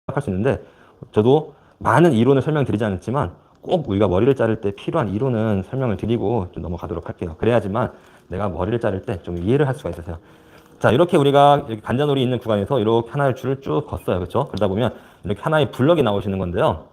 생각할 수 있는데 저도 많은 이론을 설명드리지 않았지만 꼭 우리가 머리를 자를 때 필요한 이론은 설명을 드리고 좀 넘어가도록 할게요. 그래야지만 내가 머리를 자를 때 좀 이해를 할 수가 있어요. 자, 이렇게 우리가 이렇게 관자놀이 있는 구간에서 이렇게 하나의 줄을 쭉 걷어요. 그렇죠? 그러다 보면 이렇게 하나의 블럭이 나오시는 건데요.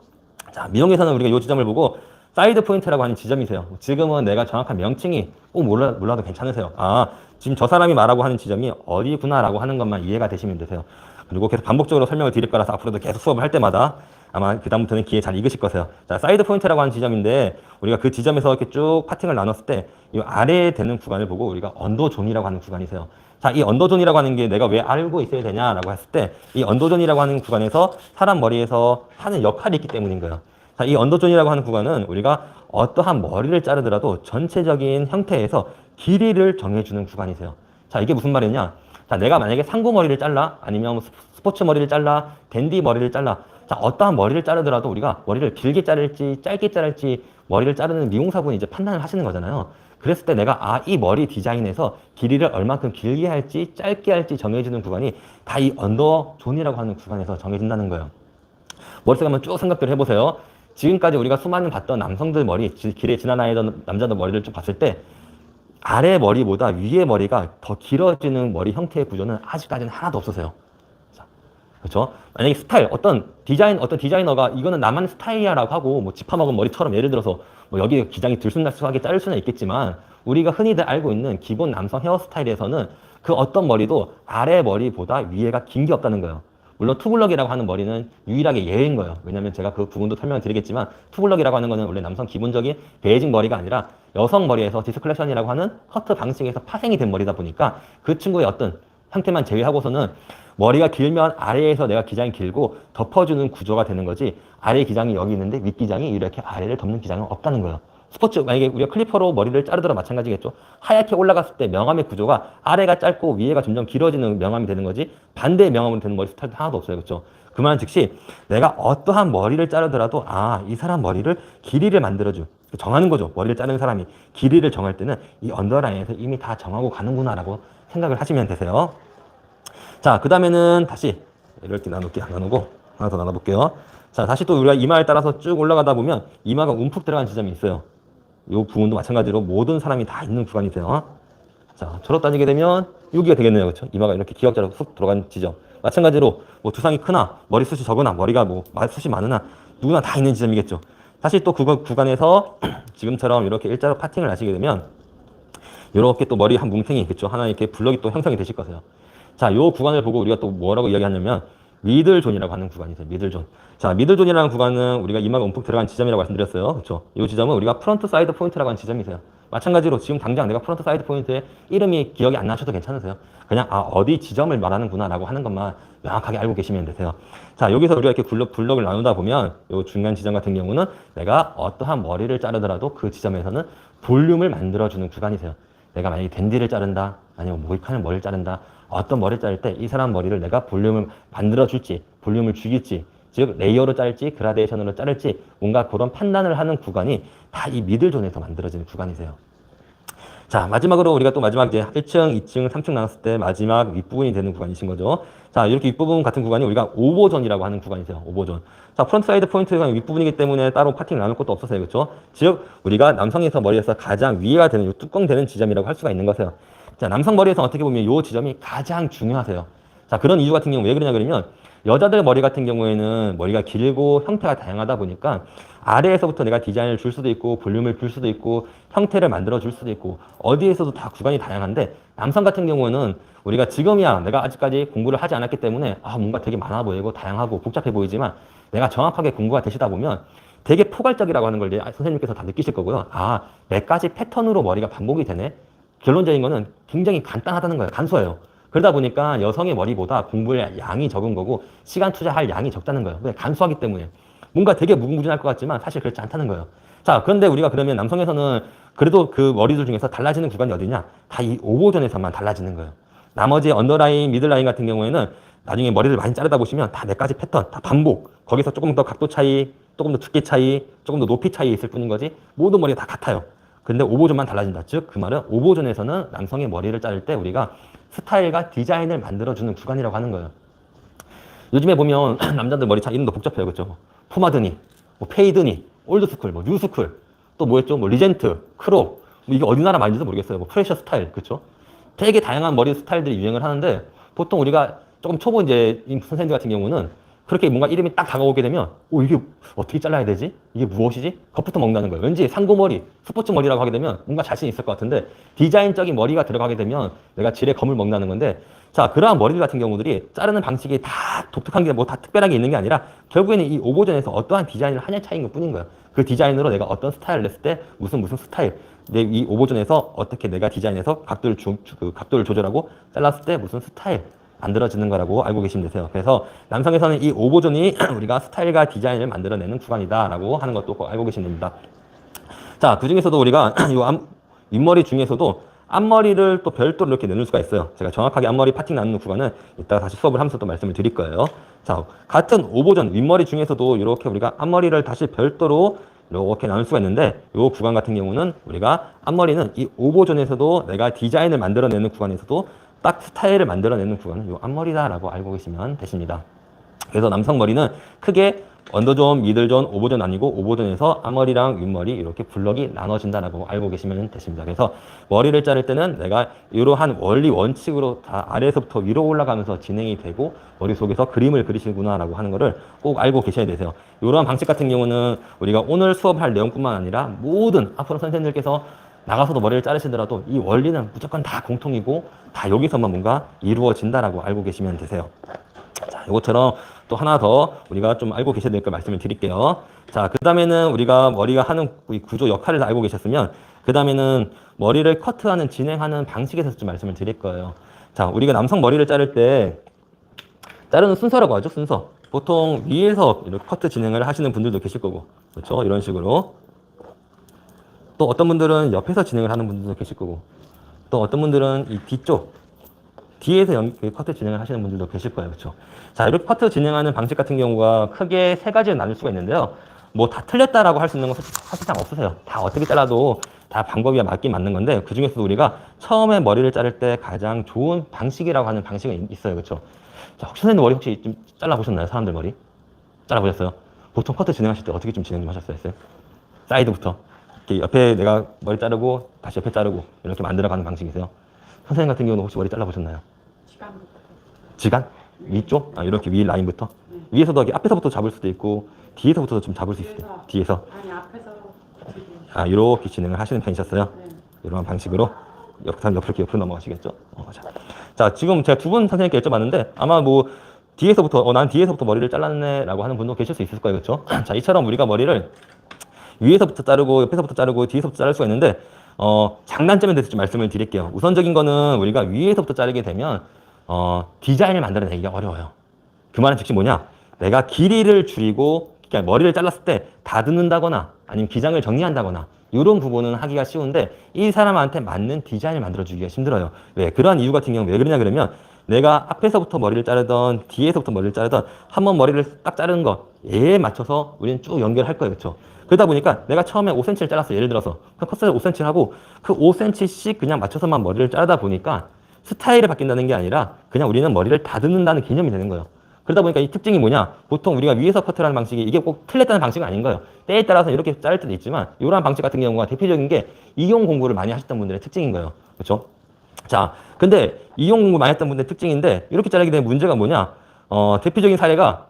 자, 미용에서는 우리가 이 지점을 보고 사이드 포인트라고 하는 지점이세요. 지금은 내가 정확한 명칭이 꼭 몰라도 괜찮으세요. 아, 지금 저 사람이 말하고 하는 지점이 어디구나라고 하는 것만 이해가 되시면 되세요. 그리고 계속 반복적으로 설명을 드릴 거라서 앞으로도 계속 수업을 할 때마다 아마 그다음부터는 귀에 잘 익으실 거세요. 자, 사이드 포인트라고 하는 지점인데 우리가 그 지점에서 이렇게 쭉 파팅을 나눴을 때 이 아래에 되는 구간을 보고 우리가 언더존이라고 하는 구간이세요. 자, 이 언더존이라고 하는 게 내가 왜 알고 있어야 되냐라고 했을 때 이 언더존이라고 하는 구간에서 사람 머리에서 하는 역할이 있기 때문인 거예요. 자, 이 언더존이라고 하는 구간은 우리가 어떠한 머리를 자르더라도 전체적인 형태에서 길이를 정해주는 구간이세요. 자, 이게 무슨 말이냐? 자, 내가 만약에 상부 머리를 잘라, 아니면 스포츠 머리를 잘라, 댄디 머리를 잘라. 자, 어떠한 머리를 자르더라도 우리가 머리를 길게 자를지, 짧게 자를지, 머리를 자르는 미용사분이 이제 판단을 하시는 거잖아요. 그랬을 때 내가, 아, 이 머리 디자인에서 길이를 얼만큼 길게 할지, 짧게 할지 정해주는 구간이 다 이 언더존이라고 하는 구간에서 정해진다는 거예요. 머릿속에 한번 쭉 생각들 해보세요. 지금까지 우리가 수많은 봤던 남성들 머리, 길에 지나다니던 남자들 머리를 쭉 봤을 때 아래 머리보다 위에 머리가 더 길어지는 머리 형태의 구조는 아직까지는 하나도 없으세요. 그렇죠? 만약에 스타일, 어떤 디자이너가 이거는 나만의 스타일이야라고 하고 뭐 짚어먹은 머리처럼 예를 들어서 뭐 여기 기장이 들쑥날쑥하게 자를 수는 있겠지만 우리가 흔히들 알고 있는 기본 남성 헤어스타일에서는 그 어떤 머리도 아래 머리보다 위에가 긴 게 없다는 거예요. 물론 투블럭이라고 하는 머리는 유일하게 예외인 거예요. 왜냐면 제가 그 부분도 설명을 드리겠지만 투블럭이라고 하는 거는 원래 남성 기본적인 베이직 머리가 아니라 여성 머리에서 디스클래션이라고 하는 커트 방식에서 파생이 된 머리다 보니까 그 친구의 어떤 형태만 제외하고서는 머리가 길면 아래에서 내가 기장이 길고 덮어주는 구조가 되는 거지 아래 기장이 여기 있는데 윗 기장이 이렇게 아래를 덮는 기장은 없다는 거예요. 스포츠 만약에 우리가 클리퍼로 머리를 자르더라 마찬가지겠죠. 하얗게 올라갔을 때 명암의 구조가 아래가 짧고 위에가 점점 길어지는 명암이 되는 거지 반대의 명암으로 되는 머리 스타일도 하나도 없어요. 그렇죠? 그만 즉시 내가 어떠한 머리를 자르더라도 아, 이 사람 머리를 길이를 만들어줘. 정하는 거죠. 머리를 자르는 사람이 길이를 정할 때는 이 언더라인에서 이미 다 정하고 가는구나라고 생각을 하시면 되세요. 자, 그 다음에는 다시 이렇게 나누고 하나 더 나눠볼게요. 자, 다시 또 우리가 이마에 따라서 쭉 올라가다 보면 이마가 움푹 들어간 지점이 있어요. 이 부분도 마찬가지로 모든 사람이 다 있는 구간이세요. 자, 졸업 다니게 되면 여기가 되겠네요. 그렇죠? 이마가 이렇게 기역자로 쑥 들어간 지점. 마찬가지로 뭐 두상이 크나 머리숱이 적으나 머리가 뭐 숱이 많으나 누구나 다 있는 지점이겠죠. 다시 또 그 구간에서 지금처럼 이렇게 일자로 파팅을 하시게 되면 이렇게 또 머리 한 뭉탱이 있겠죠. 하나 이렇게 블럭이 또 형성이 되실 거세요. 자, 요 구간을 보고 우리가 또 뭐라고 이야기하냐면 미들존이라고 하는 구간이 있어요. 미들존. 자, 미들존이라는 구간은 우리가 이마가 움푹 들어간 지점이라고 말씀드렸어요. 그렇죠? 이 지점은 우리가 프론트 사이드 포인트라고 하는 지점이세요. 마찬가지로 지금 당장 내가 프론트 사이드 포인트의 이름이 기억이 안 나셔도 괜찮으세요. 그냥 아, 어디 지점을 말하는구나라고 하는 것만 명확하게 알고 계시면 되세요. 자, 여기서 우리가 이렇게 블럭을 나누다 보면 요 중간 지점 같은 경우는 내가 어떠한 머리를 자르더라도 그 지점에서는 볼륨을 만들어주는 구간이세요. 내가 만약에 댄디를 자른다, 아니면 모이칸을 머리를 자른다, 어떤 머리를 자를 때 이 사람 머리를 내가 볼륨을 만들어줄지, 볼륨을 죽일지, 즉 레이어로 자를지, 그라데이션으로 자를지 뭔가 그런 판단을 하는 구간이 다 이 미들존에서 만들어지는 구간이세요. 자, 마지막으로 우리가 또 마지막 이제 1층, 2층, 3층 나눴을 때 마지막 윗부분이 되는 구간이신 거죠. 자, 이렇게 윗부분 같은 구간이 우리가 오버존이라고 하는 구간이세요. 오버존. 자, 프론트 사이드 포인트가 윗부분이기 때문에 따로 파팅 나눌 것도 없었어요. 그렇죠? 즉, 우리가 남성에서 머리에서 가장 위에가 되는 이 뚜껑 되는 지점이라고 할 수가 있는 거세요. 자, 남성 머리에서 어떻게 보면 이 지점이 가장 중요하세요. 자, 그런 이유 같은 경우 왜 그러냐 그러면 여자들 머리 같은 경우에는 머리가 길고 형태가 다양하다 보니까 아래에서부터 내가 디자인을 줄 수도 있고 볼륨을 줄 수도 있고 형태를 만들어 줄 수도 있고 어디에서도 다 구간이 다양한데 남성 같은 경우는 우리가 지금이야 내가 아직까지 공부를 하지 않았기 때문에 아 뭔가 되게 많아 보이고 다양하고 복잡해 보이지만 내가 정확하게 공부가 되시다 보면 되게 포괄적이라고 하는 걸 이제 선생님께서 다 느끼실 거고요. 아, 몇 가지 패턴으로 머리가 반복이 되네. 결론적인 거는 굉장히 간단하다는 거예요. 간소해요. 그러다 보니까 여성의 머리보다 공부의 양이 적은 거고 시간 투자할 양이 적다는 거예요. 왜? 간소하기 때문에. 뭔가 되게 무궁무진할 것 같지만 사실 그렇지 않다는 거예요. 자, 그런데 우리가 그러면 남성에서는 그래도 그 머리들 중에서 달라지는 구간이 어디냐? 다 이 오버존에서만 달라지는 거예요. 나머지 언더라인, 미들라인 같은 경우에는 나중에 머리를 많이 자르다 보시면 다 몇 가지 패턴, 다 반복. 거기서 조금 더 각도 차이, 조금 더 두께 차이, 조금 더 높이 차이 있을 뿐인 거지 모든 머리가 다 같아요. 근데 오버존만 달라진다. 즉, 그 말은 오버존에서는 남성의 머리를 자를 때 우리가 스타일과 디자인을 만들어주는 구간이라고 하는 거예요. 요즘에 보면 남자들 머리 참 이름도 복잡해요. 그렇죠? 포마드니, 뭐 페이드니, 올드스쿨, 뭐 뉴스쿨, 또 뭐였죠? 뭐 리젠트, 크롭, 뭐 이게 어디 나라 말인지도 모르겠어요. 뭐 프레셔 스타일, 그렇죠? 되게 다양한 머리 스타일들이 유행을 하는데 보통 우리가 조금 초보 이제 선생님들 같은 경우는 그렇게 뭔가 이름이 딱 다가오게 되면 이게 어떻게 잘라야 되지? 이게 무엇이지? 겁부터 먹는다는 거예요. 왠지 상고머리, 스포츠 머리라고 하게 되면 뭔가 자신 있을 것 같은데 디자인적인 머리가 들어가게 되면 내가 지레 겁을 먹는다는 건데 자, 그러한 머리들 같은 경우들이 자르는 방식이 다 독특한 게 뭐 다 특별하게 있는 게 아니라 결국에는 이 오버전에서 어떠한 디자인을 하냐 차이인 것 뿐인 거예요. 그 디자인으로 내가 어떤 스타일을 냈을 때 무슨 스타일, 내 이 오버전에서 어떻게 내가 디자인해서 각도를 조절하고 잘랐을 때 무슨 스타일 만들어지는 거라고 알고 계시면 되세요. 그래서 남성에서는 이 오버존이 우리가 스타일과 디자인을 만들어내는 구간이다라고 하는 것도 꼭 알고 계시면 됩니다. 자, 그 중에서도 우리가 이 윗머리 중에서도 앞머리를 또 별도로 이렇게 나눌 수가 있어요. 제가 정확하게 앞머리 파팅 나누는 구간은 이따가 다시 수업을 하면서 또 말씀을 드릴 거예요. 자, 같은 오버존 윗머리 중에서도 이렇게 우리가 앞머리를 다시 별도로 이렇게 나눌 수가 있는데 이 구간 같은 경우는 우리가 앞머리는 이 오버존에서도 내가 디자인을 만들어내는 구간에서도 딱 스타일을 만들어내는 구간은 이 앞머리다라고 알고 계시면 되십니다. 그래서 남성 머리는 크게 언더존, 미들존, 오버존 아니고 오버존에서 앞머리랑 윗머리 이렇게 블럭이 나눠진다라고 알고 계시면 되십니다. 그래서 머리를 자를 때는 내가 이러한 원리 원칙으로 다 아래에서부터 위로 올라가면서 진행이 되고 머릿속에서 그림을 그리시구나라고 하는 거를 꼭 알고 계셔야 되세요. 이러한 방식 같은 경우는 우리가 오늘 수업할 내용뿐만 아니라 모든 앞으로 선생님들께서 나가서도 머리를 자르시더라도 이 원리는 무조건 다 공통이고 다 여기서만 뭔가 이루어진다라고 알고 계시면 되세요. 자, 이것처럼 또 하나 더 우리가 좀 알고 계셔야 될 걸 말씀을 드릴게요. 자, 그 다음에는 우리가 머리가 하는 이 구조 역할을 다 알고 계셨으면 그 다음에는 머리를 커트하는 진행하는 방식에 대해서 좀 말씀을 드릴 거예요. 자, 우리가 남성 머리를 자를 때 자르는 순서라고 하죠. 순서. 보통 위에서 이렇게 커트 진행을 하시는 분들도 계실 거고, 그렇죠? 이런 식으로. 또 어떤 분들은 옆에서 진행을 하는 분들도 계실 거고, 또 어떤 분들은 이 뒤에서 커트 진행을 하시는 분들도 계실 거예요. 그렇죠? 자, 이렇게 커트 진행하는 방식 같은 경우가 크게 세 가지로 나눌 수가 있는데요. 뭐 다 틀렸다라고 할 수 있는 건 사실상 없으세요. 다 어떻게 잘라도 다 방법이 맞긴 맞는 건데 그 중에서도 우리가 처음에 머리를 자를 때 가장 좋은 방식이라고 하는 방식은 있어요. 그렇죠? 자, 혹시 선생님 머리 혹시 좀 잘라보셨나요? 사람들 머리? 잘라보셨어요? 보통 커트 진행하실 때 어떻게 좀 진행 좀 하셨어요? 사이드부터. 이렇게 옆에 내가 머리 자르고 다시 옆에 자르고 이렇게 만들어가는 방식이세요. 선생님 같은 경우는 혹시 머리 잘라보셨나요? 지간? 위쪽? 아, 이렇게 위 라인부터? 위에서도 이렇게 앞에서부터 잡을 수도 있고 뒤에서부터 좀 잡을 수 있어요. 뒤에서. 아니 앞에서 아, 이렇게 진행을 하시는 편이셨어요? 네. 이런 방식으로 옆으로 넘어가시겠죠? 자, 지금 제가 두 분 선생님께 여쭤봤는데 아마 뭐 뒤에서부터 난 뒤에서부터 머리를 잘랐네라고 하는 분도 계실 수 있을 거예요, 그렇죠? 자, 이처럼 우리가 머리를 위에서부터 자르고 옆에서부터 자르고 뒤에서부터 자를 수가 있는데 장단점에 대해서 좀 말씀을 드릴게요. 우선적인 거는 우리가 위에서부터 자르게 되면 디자인을 만들어내기가 어려워요. 그 말은 즉시 뭐냐? 내가 길이를 줄이고 그러니까 머리를 잘랐을 때 다듬는다거나 아니면 기장을 정리한다거나 이런 부분은 하기가 쉬운데 이 사람한테 맞는 디자인을 만들어주기가 힘들어요. 왜? 그러한 이유 같은 경우 왜 그러냐 그러면 내가 앞에서부터 머리를 자르던 뒤에서부터 머리를 자르던 한번 머리를 딱 자르는 거에 맞춰서 우리는 쭉 연결할 거예요. 그렇죠? 그러다 보니까 내가 처음에 5cm를 잘랐어. 예를 들어서 컷을 5cm를 하고 그 5cm씩 그냥 맞춰서만 머리를 자르다 보니까 스타일이 바뀐다는 게 아니라 그냥 우리는 머리를 다듬는다는 개념이 되는 거예요. 그러다 보니까 이 특징이 뭐냐? 보통 우리가 위에서 커트를 하는 방식이 이게 꼭 틀렸다는 방식은 아닌 거예요. 때에 따라서 이렇게 자를 때도 있지만 이러한 방식 같은 경우가 대표적인 게 이용 공부를 많이 하셨던 분들의 특징인 거예요. 그렇죠? 자, 근데 이용 공부 많이 했던 분들의 특징인데 이렇게 자르게 되는 문제가 뭐냐? 대표적인 사례가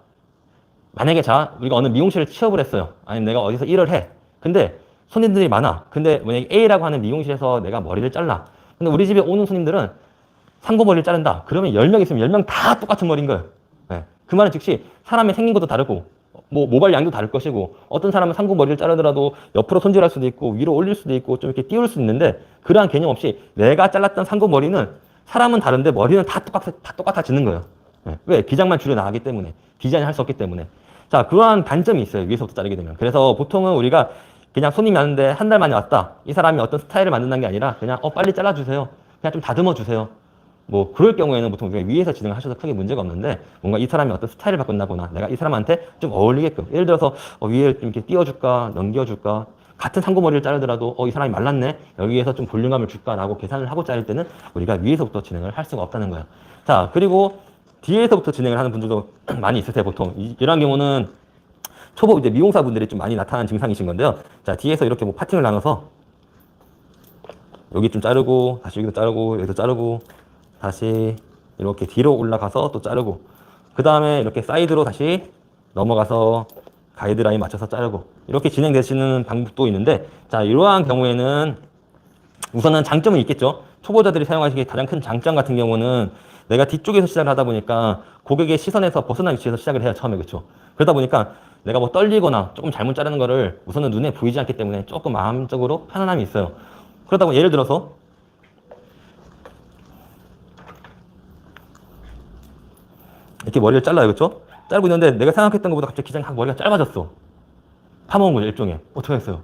만약에 자, 우리가 어느 미용실을 취업을 했어요. 아니면 내가 어디서 일을 해. 근데 손님들이 많아. 근데 만약에 A라고 하는 미용실에서 내가 머리를 잘라. 근데 우리 집에 오는 손님들은 상고 머리를 자른다. 그러면 10명 있으면 10명 다 똑같은 머리인 거예요. 네. 그 말은 즉시 사람의 생긴 것도 다르고 뭐 모발 양도 다를 것이고 어떤 사람은 상고 머리를 자르더라도 옆으로 손질할 수도 있고 위로 올릴 수도 있고 좀 이렇게 띄울 수 있는데 그러한 개념 없이 내가 잘랐던 상고 머리는 사람은 다른데 머리는 다 똑같아지는 거예요. 네. 왜? 기장만 줄여 나가기 때문에 디자인을 할 수 없기 때문에 자, 그러한 단점이 있어요. 위에서부터 자르게 되면. 그래서 보통은 우리가 그냥 손님이 왔는데 한 달 만에 왔다. 이 사람이 어떤 스타일을 만든다는 게 아니라 그냥 빨리 잘라주세요. 그냥 좀 다듬어 주세요. 뭐 그럴 경우에는 보통 우리가 위에서 진행을 하셔도 크게 문제가 없는데 뭔가 이 사람이 어떤 스타일을 바꾼다거나 내가 이 사람한테 좀 어울리게끔 예를 들어서 위에 좀 이렇게 띄워줄까 넘겨줄까 같은 상고머리를 자르더라도 이 사람이 말랐네 여기에서 좀 볼륨감을 줄까라고 계산을 하고 자를 때는 우리가 위에서부터 진행을 할 수가 없다는 거예요. 자, 그리고 뒤에서부터 진행을 하는 분들도 많이 있으세요, 보통. 이런 경우는 초보 이제 미용사분들이 좀 많이 나타나는 증상이신 건데요. 자, 뒤에서 이렇게 뭐 파팅을 나눠서 여기 좀 자르고, 다시 여기도 자르고, 여기도 자르고, 다시 이렇게 뒤로 올라가서 또 자르고, 그 다음에 이렇게 사이드로 다시 넘어가서 가이드라인 맞춰서 자르고, 이렇게 진행되시는 방법도 있는데, 자, 이러한 경우에는 우선은 장점은 있겠죠. 초보자들이 사용하시기에 가장 큰 장점 같은 경우는 내가 뒤쪽에서 시작을 하다 보니까 고객의 시선에서 벗어난 위치에서 시작을 해야 처음에, 그렇죠. 그러다 보니까 내가 뭐 떨리거나 조금 잘못 자르는 거를 우선은 눈에 보이지 않기 때문에 조금 마음적으로 편안함이 있어요. 그러다 보면 예를 들어서 이렇게 머리를 잘라요, 그렇죠? 자르고 있는데 내가 생각했던 것보다 갑자기 기장이 머리가 짧아졌어. 파먹은 거죠, 일종의. 어떻게 했어요?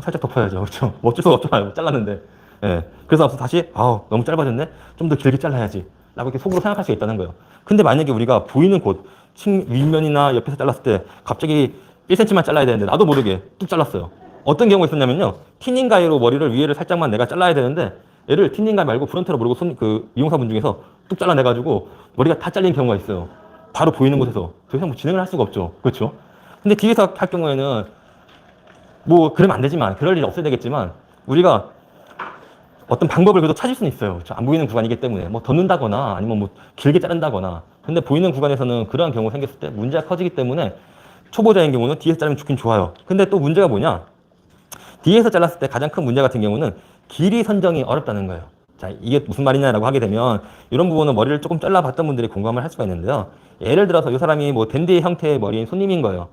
살짝 덮어야죠, 그렇죠? 뭐 어쩔 수가 없잖아요, 잘랐는데. 예. 그래서 다시 너무 짧아졌네. 좀 더 길게 잘라야지. 라고 이렇게 속으로 생각할 수 있다는 거예요. 근데 만약에 우리가 보이는 곳, 윗면이나 옆에서 잘랐을 때 갑자기 1cm만 잘라야 되는데 나도 모르게 뚝 잘랐어요. 어떤 경우가 있었냐면요. 티닝 가위로 머리를 위에를 살짝만 내가 잘라야 되는데 얘를 티닝 가위 말고 프론트로 모르고 미용사분 중에서 뚝 잘라내가지고 머리가 다 잘린 경우가 있어요. 바로 보이는 곳에서. 더 이상 뭐 진행을 할 수가 없죠. 그렇죠? 근데 뒤에서 할 경우에는 뭐 그러면 안 되지만, 그럴 일이 없어야 되겠지만 우리가 어떤 방법을 그래도 찾을 수는 있어요. 안 보이는 구간이기 때문에 뭐 덮는다거나 아니면 뭐 길게 자른다거나. 근데 보이는 구간에서는 그러한 경우가 생겼을 때 문제가 커지기 때문에 초보자인 경우는 뒤에서 자르면 좋긴 좋아요. 근데 또 문제가 뭐냐? 뒤에서 잘랐을 때 가장 큰 문제 같은 경우는 길이 선정이 어렵다는 거예요. 자, 이게 무슨 말이냐라고 하게 되면 이런 부분은 머리를 조금 잘라봤던 분들이 공감을 할 수가 있는데요. 예를 들어서 이 사람이 뭐 댄디 형태의 머리인 손님인 거예요.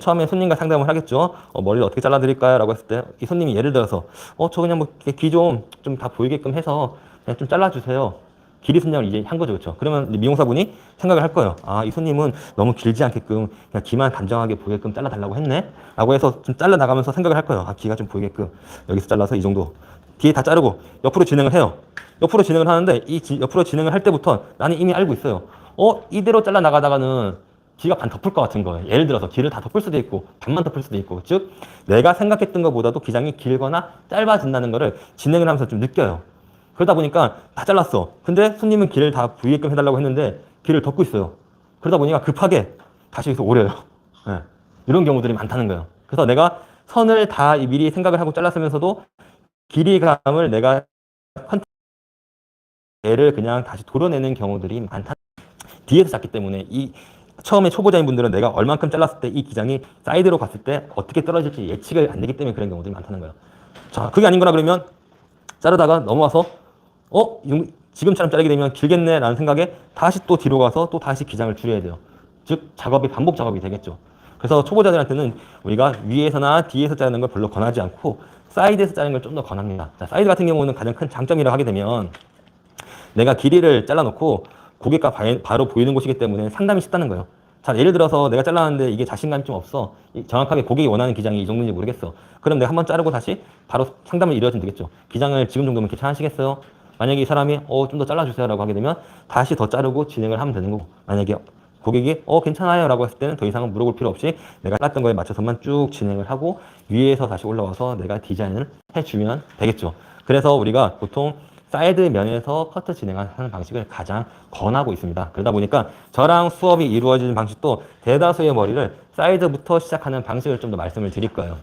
처음에 손님과 상담을 하겠죠. 머리를 어떻게 잘라드릴까요? 라고 했을 때 이 손님이 예를 들어서 저 그냥 뭐 귀 좀 다 보이게끔 해서 그냥 좀 잘라주세요. 길이 선정을 이제 한 거죠, 그렇죠? 그러면 미용사분이 생각을 할 거예요. 아, 이 손님은 너무 길지 않게끔 그냥 귀만 단정하게 보이게끔 잘라달라고 했네? 라고 해서 좀 잘라 나가면서 생각을 할 거예요. 아, 귀가 좀 보이게끔 여기서 잘라서 이 정도. 뒤에 다 자르고 옆으로 진행을 해요. 옆으로 진행을 하는데 옆으로 진행을 할 때부터 나는 이미 알고 있어요. 이대로 잘라 나가다가는 귀가 반 덮을 것 같은 거예요. 예를 들어서 귀를 다 덮을 수도 있고 반만 덮을 수도 있고, 즉 내가 생각했던 것보다도 기장이 길거나 짧아진다는 거를 진행을 하면서 좀 느껴요. 그러다 보니까 다 잘랐어. 근데 손님은 길을 다 보이게끔 해달라고 했는데 길을 덮고 있어요. 그러다 보니까 급하게 다시 여기서 오려요. 네. 이런 경우들이 많다는 거예요. 그래서 내가 선을 다 미리 생각을 하고 잘랐으면서도 길이감을 내가 얘를 그냥 다시 도려내는 경우들이 많다. 뒤에서 잤기 때문에 처음에 초보자인 분들은 내가 얼만큼 잘랐을 때 이 기장이 사이드로 갔을 때 어떻게 떨어질지 예측이 안 되기 때문에 그런 경우들이 많다는 거예요. 자, 그게 아닌 거라 그러면 자르다가 넘어와서 지금처럼 자르게 되면 길겠네 라는 생각에 다시 또 뒤로 가서 또 다시 기장을 줄여야 돼요. 즉 반복 작업이 되겠죠. 그래서 초보자들한테는 우리가 위에서나 뒤에서 자르는 걸 별로 권하지 않고 사이드에서 자르는 걸 좀 더 권합니다. 자, 사이드 같은 경우는 가장 큰 장점이라고 하게 되면 내가 길이를 잘라놓고 고객과 바로 보이는 곳이기 때문에 상담이 쉽다는 거예요. 자, 예를 들어서 내가 잘랐는데 이게 자신감이 좀 없어. 정확하게 고객이 원하는 기장이 이 정도인지 모르겠어. 그럼 내가 한번 자르고 다시 바로 상담을 이루어지면 되겠죠. 기장을 지금 정도면 괜찮으시겠어요? 만약에 이 사람이 좀 더 잘라주세요 라고 하게 되면 다시 더 자르고 진행을 하면 되는 거고, 만약에 고객이 괜찮아요 라고 했을 때는 더 이상은 물어볼 필요 없이 내가 잘랐던 거에 맞춰서만 쭉 진행을 하고 위에서 다시 올라와서 내가 디자인을 해주면 되겠죠. 그래서 우리가 보통 사이드 면에서 커트 진행하는 방식을 가장 권하고 있습니다. 그러다 보니까 저랑 수업이 이루어지는 방식도 대다수의 머리를 사이드부터 시작하는 방식을 좀 더 말씀을 드릴 거예요.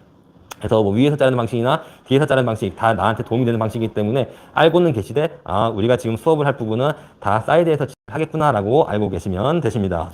그래서 뭐 위에서 자르는 방식이나 뒤에서 자르는 방식 다 나한테 도움이 되는 방식이기 때문에 알고는 계시되 우리가 지금 수업을 할 부분은 다 사이드에서 하겠구나라고 알고 계시면 되십니다.